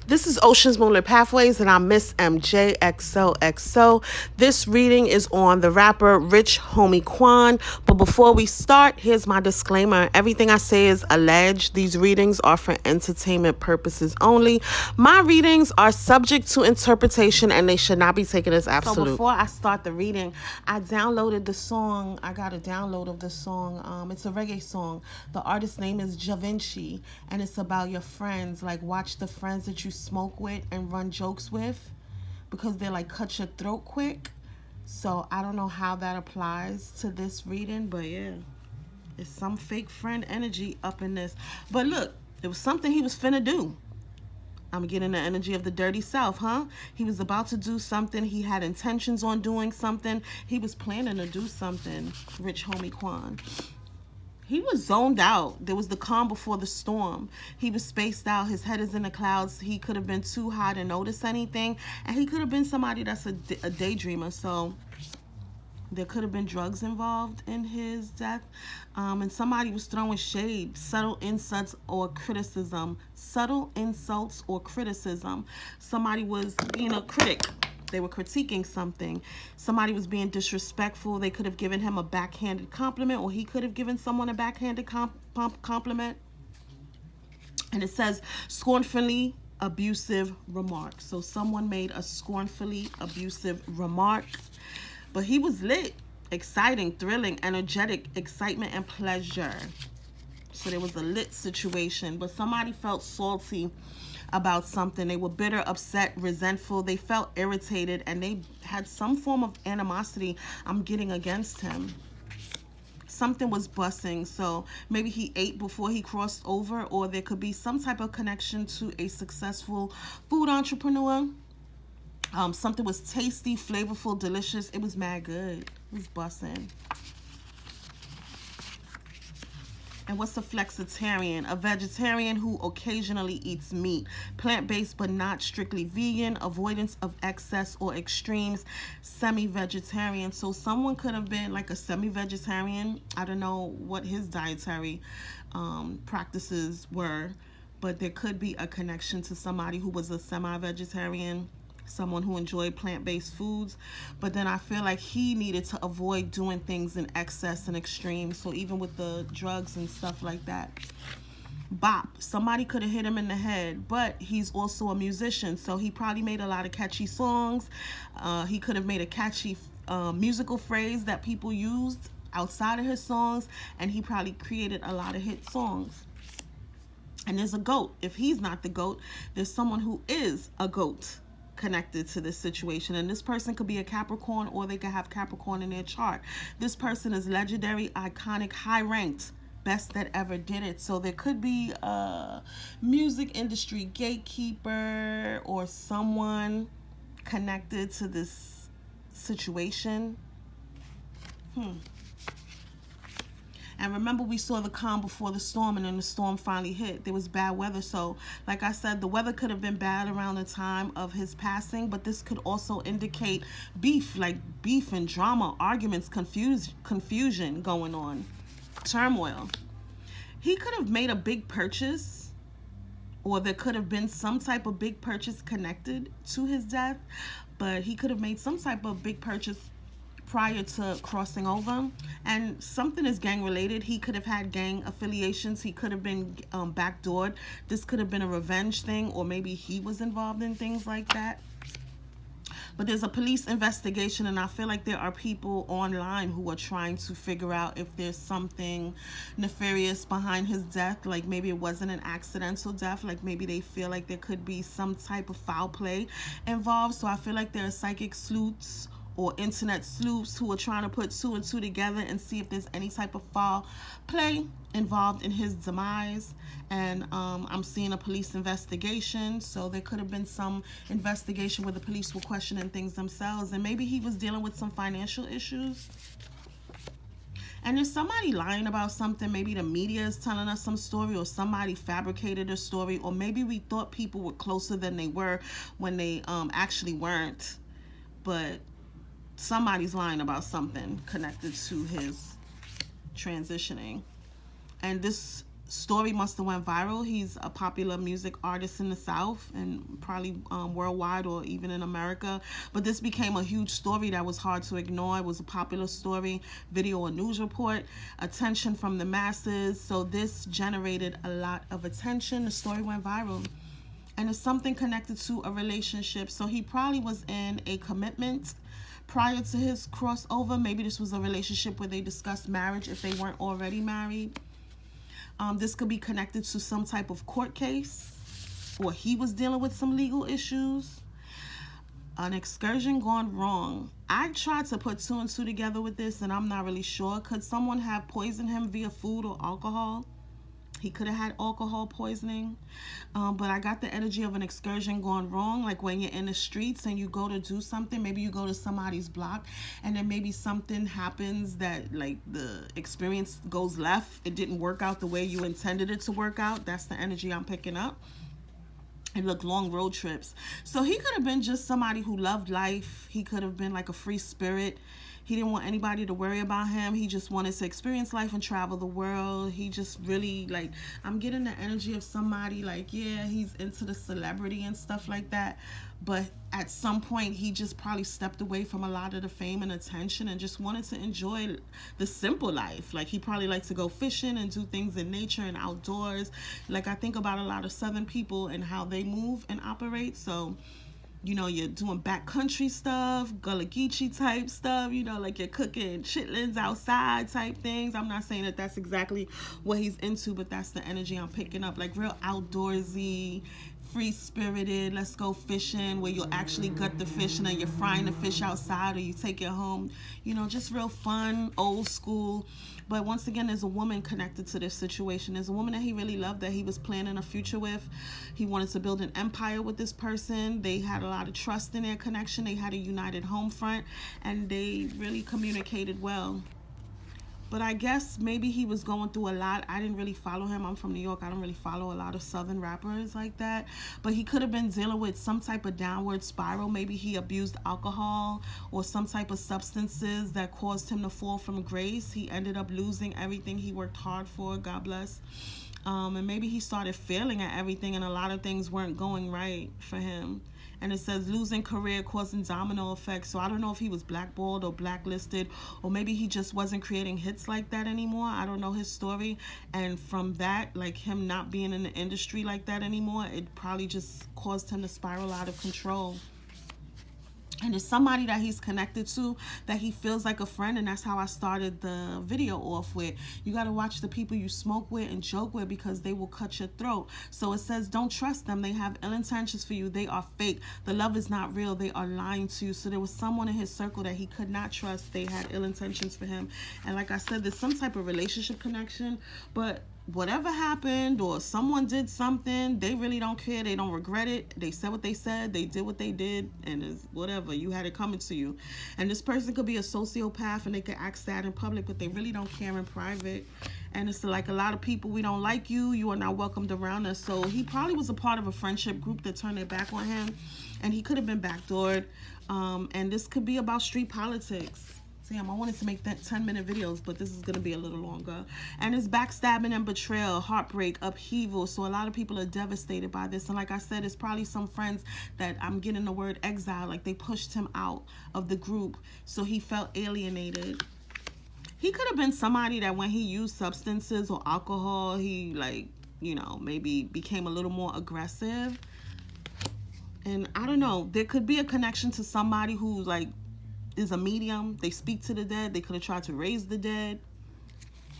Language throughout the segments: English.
This is Ocean's Moonlit Pathways, and I'm Miss MJXOXO. This reading is on the rapper Rich Homie Quan. But before we start, here's my disclaimer. Everything I say is alleged. These readings are for entertainment purposes only. My readings are subject to interpretation, and they should not be taken as absolute. So before I start the reading, I downloaded the song. I got a download of the song. It's a reggae song. The artist's name is Ja Vinci, and it's about your friends. Like, watch the friends that you smoke with and run jokes with, because they like cut your throat quick. So I don't know how that applies to this reading, but yeah, it's some fake friend energy up in this. But look, it was something he was finna do. I'm getting the energy of the dirty South, huh? He was about to do something. He had intentions on doing something. He was planning to do something, Rich Homie Quan. He was zoned out. There was the calm before the storm. He was spaced out. His head is in the clouds. He could have been too high to notice anything. And he could have been somebody that's a daydreamer. So there could have been drugs involved in his death. And somebody was throwing shade, subtle insults or criticism. Subtle insults or criticism. Somebody was being a critic. They were critiquing something. Somebody was being disrespectful. They could have given him a backhanded compliment, or he could have given someone a backhanded compliment. And it says scornfully abusive remark. So someone made a scornfully abusive remark. But he was lit, exciting, thrilling, energetic, excitement, and pleasure. So there was a lit situation. But somebody felt salty about something. They were bitter, upset, resentful. They felt irritated, and they had some form of animosity I'm getting against him. Something was bussing, so maybe he ate before he crossed over, or there could be some type of connection to a successful food entrepreneur. Something was tasty, flavorful, delicious. It was mad good. It was bussing. And what's a flexitarian? A vegetarian who occasionally eats meat. Plant-based but not strictly vegan. Avoidance of excess or extremes. Semi-vegetarian. So someone could have been like a semi-vegetarian. I don't know what his dietary practices were, but there could be a connection to somebody who was a semi-vegetarian. Someone who enjoyed plant-based foods. But then I feel like he needed to avoid doing things in excess and extreme. So even with the drugs and stuff like that. Bop. Somebody could have hit him in the head, but he's also a musician. So he probably made a lot of catchy songs. He could have made a catchy musical phrase that people used outside of his songs. And he probably created a lot of hit songs. And there's a GOAT. If he's not the GOAT, there's someone who is a GOAT connected to this situation, and this person could be a Capricorn, or they could have Capricorn in their chart. This person is legendary, iconic, high ranked, best that ever did it. So there could be a music industry gatekeeper or someone connected to this situation. And remember, we saw the calm before the storm, and then the storm finally hit. There was bad weather. So, like I said, the weather could have been bad around the time of his passing, but this could also indicate beef, like beef and drama, arguments, confusion going on, turmoil. He could have made a big purchase, or there could have been some type of big purchase connected to his death, but he could have made some type of big purchase prior to crossing over. And something is gang related. He could have had gang affiliations. He could have been backdoored. This could have been a revenge thing, or maybe he was involved in things like that. But there's a police investigation, and I feel like there are people online who are trying to figure out if there's something nefarious behind his death. Like maybe it wasn't an accidental death. Like maybe they feel like there could be some type of foul play involved. So I feel like there are psychic sleuths or internet sleuths who are trying to put two and two together and see if there's any type of foul play involved in his demise. And I'm seeing a police investigation, so there could have been some investigation where the police were questioning things themselves, and maybe he was dealing with some financial issues. And there's somebody lying about something. Maybe the media is telling us some story, or somebody fabricated a story, or maybe we thought people were closer than they were when they actually weren't. But somebody's lying about something connected to his transitioning. And this story must have went viral. He's a popular music artist in the South and probably worldwide or even in America. But this became a huge story that was hard to ignore. It was a popular story, video or news report, attention from the masses. So this generated a lot of attention. The story went viral. And it's something connected to a relationship. So he probably was in a commitment prior to his crossover. Maybe this was a relationship where they discussed marriage if they weren't already married. This could be connected to some type of court case, or he was dealing with some legal issues. An excursion gone wrong. I tried to put 2 and 2 together with this, and I'm not really sure. Could someone have poisoned him via food or alcohol? He could have had alcohol poisoning. But I got the energy of an excursion gone wrong. Like when you're in the streets and you go to do something, maybe you go to somebody's block and then maybe something happens that like the experience goes left. It didn't work out the way you intended it to work out. That's the energy I'm picking up. And look, long road trips. So he could have been just somebody who loved life. He could have been like a free spirit. He didn't want anybody to worry about him. He just wanted to experience life and travel the world. He just really, like, I'm getting the energy of somebody like, yeah, he's into the celebrity and stuff like that. But at some point, he just probably stepped away from a lot of the fame and attention and just wanted to enjoy the simple life. Like, he probably likes to go fishing and do things in nature and outdoors. Like, I think about a lot of Southern people and how they move and operate. So, you know, you're doing backcountry stuff, Gullah Geechee type stuff, you know, like you're cooking chitlins outside type things. I'm not saying that that's exactly what he's into, but that's the energy I'm picking up. Like real outdoorsy, free-spirited, let's go fishing, where you'll actually gut the fish and then you're frying the fish outside or you take it home. You know, just real fun, old school. But once again, there's a woman connected to this situation. There's a woman that he really loved, that he was planning a future with. He wanted to build an empire with this person. They had a lot of trust in their connection. They had a united home front, and they really communicated well. But I guess maybe he was going through a lot. I didn't really follow him. I'm from New York. I don't really follow a lot of Southern rappers like that. But he could have been dealing with some type of downward spiral. Maybe he abused alcohol or some type of substances that caused him to fall from grace. He ended up losing everything he worked hard for. God bless. And maybe he started failing at everything and a lot of things weren't going right for him. And it says losing career causing domino effects. So I don't know if he was blackballed or blacklisted, or maybe he just wasn't creating hits like that anymore. I don't know his story. And from that, like him not being in the industry like that anymore, it probably just caused him to spiral out of control. And it's somebody that he's connected to, that he feels like a friend. And that's how I started the video off with. You got to watch the people you smoke with and joke with, because they will cut your throat. So it says, don't trust them. They have ill intentions for you. They are fake. The love is not real. They are lying to you. So there was someone in his circle that he could not trust. They had ill intentions for him. And like I said, there's some type of relationship connection. But whatever happened, or someone did something, they really don't care. They don't regret it. They said what they said. They did what they did. And it's whatever. You had it coming to you. And this person could be a sociopath and they could act sad in public, but they really don't care in private. And it's like, a lot of people, we don't like you. You are not welcomed around us. So he probably was a part of a friendship group that turned their back on him. And he could have been backdoored. And this could be about street politics. Damn, I wanted to make that 10-minute videos, but this is going to be a little longer. And it's backstabbing and betrayal, heartbreak, upheaval. So a lot of people are devastated by this. And like I said, it's probably some friends that I'm getting the word exile. Like they pushed him out of the group. So he felt alienated. He could have been somebody that when he used substances or alcohol, he like, you know, maybe became a little more aggressive. And I don't know. There could be a connection to somebody who like is a medium. They speak to the dead. They could have tried to raise the dead.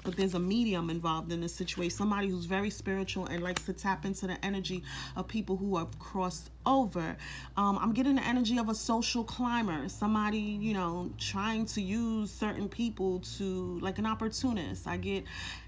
But there's a medium involved in this situation. Somebody who's very spiritual and likes to tap into the energy of people who have crossed over. I'm getting the energy of a social climber. Somebody, you know, trying to use certain people to, like an opportunist. I get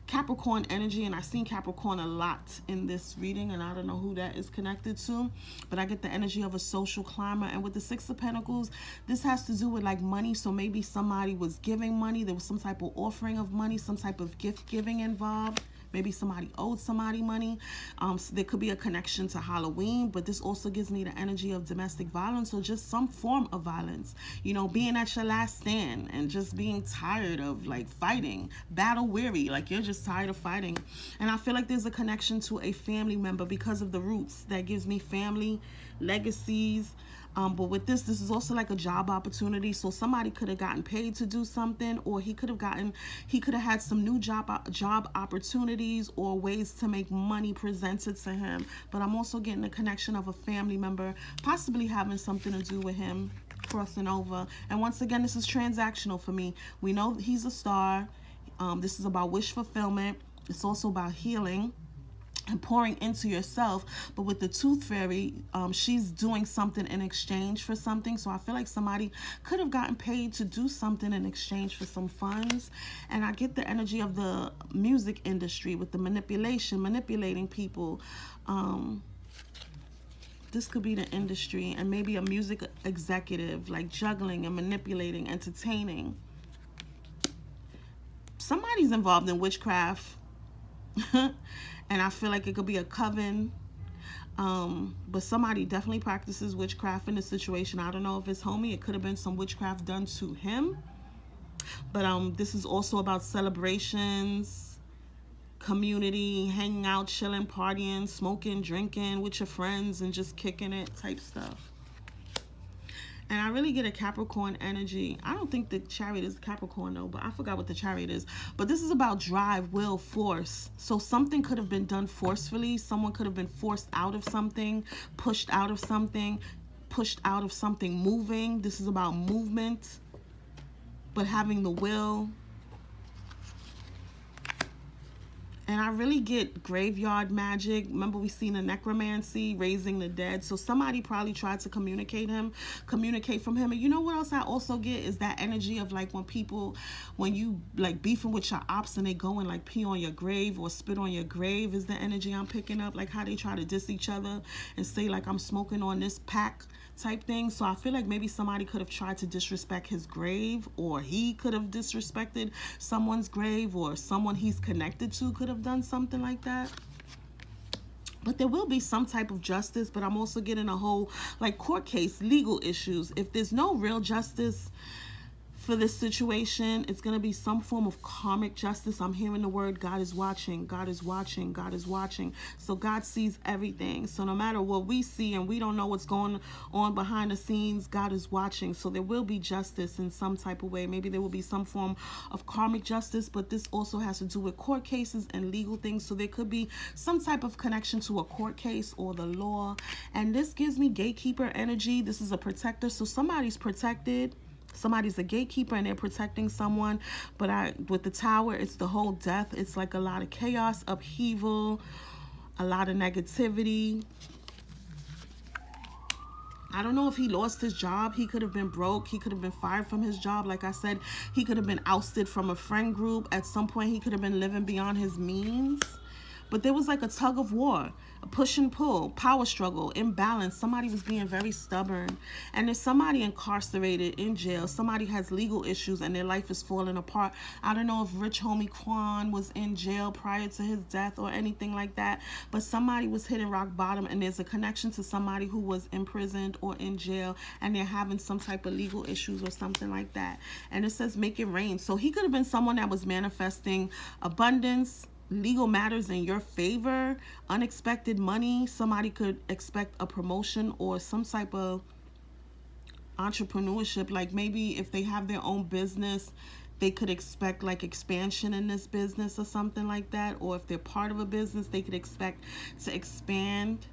Capricorn energy, and I've seen Capricorn a lot in this reading, and I don't know who that is connected to, but I get the energy of a social climber. And with the Six of Pentacles, this has to do with like money. So maybe somebody was giving money. There was some type of offering of money, some type of gift giving involved. Maybe somebody owed somebody money. So there could be a connection to Halloween, but this also gives me the energy of domestic violence or just some form of violence. You know, being at your last stand and just being tired of like fighting, battle weary, like you're just tired of fighting. And I feel like there's a connection to a family member because of the roots. That gives me family, legacies. But with this is also like a job opportunity. So somebody could have gotten paid to do something, or he could have had some new job opportunities or ways to make money presented to him. But I'm also getting a connection of a family member possibly having something to do with him crossing over. And once again, this is transactional for me. We know he's a star. This is about wish fulfillment. It's also about healing and pouring into yourself. But with the tooth fairy, she's doing something in exchange for something. So I feel like somebody could have gotten paid to do something in exchange for some funds. And I get the energy of the music industry with the manipulating people. This could be the industry, and maybe a music executive, like juggling and manipulating, entertaining. Somebody's involved in witchcraft. And I feel like it could be a coven. But somebody definitely practices witchcraft in this situation. I don't know if it's homie. It could have been some witchcraft done to him. But this is also about celebrations, community, hanging out, chilling, partying, smoking, drinking with your friends, and just kicking it type stuff. And I really get a Capricorn energy. I don't think the Chariot is Capricorn though, but I forgot what the Chariot is. But this is about drive, will, force. So something could have been done forcefully. Someone could have been forced out of something, pushed out of something, moving. This is about movement, but having the will. And I really get graveyard magic. Remember, we seen a necromancy, raising the dead. So somebody probably tried to communicate from him. And you know what else I also get is that energy of like when you like beefing with your ops and they go and like pee on your grave or spit on your grave is the energy I'm picking up. Like how they try to diss each other and say like I'm smoking on this pack type thing. So I feel like maybe somebody could have tried to disrespect his grave, or he could have disrespected someone's grave, or someone he's connected to could have done something like that. But there will be some type of justice. But I'm also getting a whole like court case, legal issues. If there's no real justice for this situation, it's going to be some form of karmic justice. I'm hearing the word God is watching, God is watching, God is watching. So God sees everything. So no matter what we see and we don't know what's going on behind the scenes, God is watching. So there will be justice in some type of way. Maybe there will be some form of karmic justice, but this also has to do with court cases and legal things. So there could be some type of connection to a court case or the law. And this gives me gatekeeper energy. This is a protector. So somebody's protected. Somebody's a gatekeeper and they're protecting someone. But with the Tower, it's the whole death. It's like a lot of chaos, upheaval, a lot of negativity. I don't know if he lost his job. He could have been broke. He could have been fired from his job. Like I said, he could have been ousted from a friend group. At some point, he could have been living beyond his means. But there was like a tug of war, a push and pull, power struggle, imbalance. Somebody was being very stubborn. And there's somebody incarcerated in jail. Somebody has legal issues and their life is falling apart. I don't know if rich homie Quan was in jail prior to his death or anything like that. But somebody was hitting rock bottom, and there's a connection to somebody who was imprisoned or in jail, and they're having some type of legal issues or something like that. And it says make it rain. So he could have been someone that was manifesting abundance, legal matters in your favor, unexpected money. Somebody could expect a promotion or some type of entrepreneurship. Like maybe if they have their own business, they could expect like expansion in this business or something like that. Or if they're part of a business, they could expect to expand.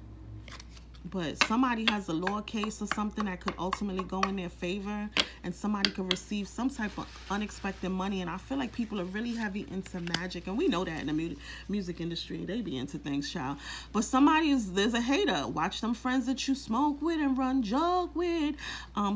But somebody has a law case or something that could ultimately go in their favor, and somebody could receive some type of unexpected money. And I feel like people are really heavy into magic, and we know that in the music industry, they be into things, child. But there's a hater. Watch them friends that you smoke with and run jug with.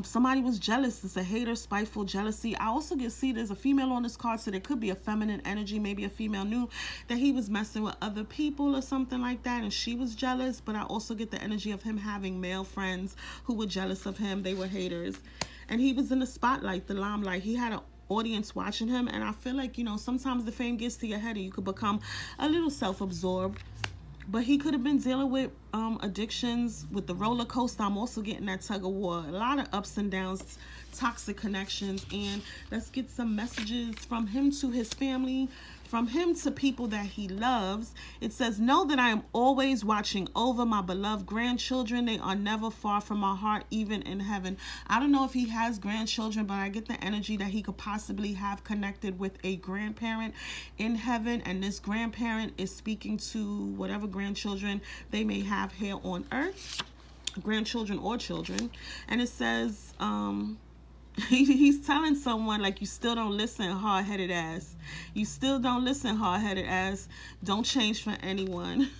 Somebody was jealous. It's a hater, spiteful, jealousy. I also see there's a female on this card, so there could be a feminine energy. Maybe a female knew that he was messing with other people or something like that, and she was jealous. But I also get the energy of him having male friends who were jealous of him. They were haters, and he was in the spotlight, the limelight. He had audience watching him. And I feel like, sometimes the fame gets to your head and you could become a little self-absorbed. But he could have been dealing with addictions, with the roller coaster. I'm also getting that tug of war, a lot of ups and downs, toxic connections. And let's get some messages from him to his family, from him to people that he loves. It says, know that I am always watching over my beloved grandchildren. They are never far from my heart, even in heaven. I don't know if he has grandchildren, but I get the energy that he could possibly have connected with a grandparent in heaven. And this grandparent is speaking to whatever grandchildren they may have here on earth, grandchildren or children. And it says, he's telling someone, like, you still don't listen, hard-headed ass. You still don't listen, hard-headed ass. Don't change for anyone.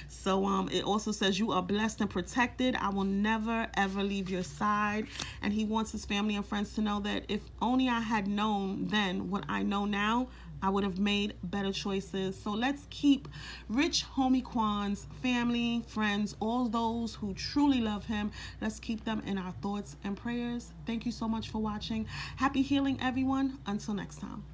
So it also says, you are blessed and protected. I will never ever leave your side. And he wants his family and friends to know that if only I had known then what I know now, I would have made better choices. So let's keep Rich Homie Quan's family, friends, all those who truly love him. Let's keep them in our thoughts and prayers. Thank you so much for watching. Happy healing, everyone. Until next time.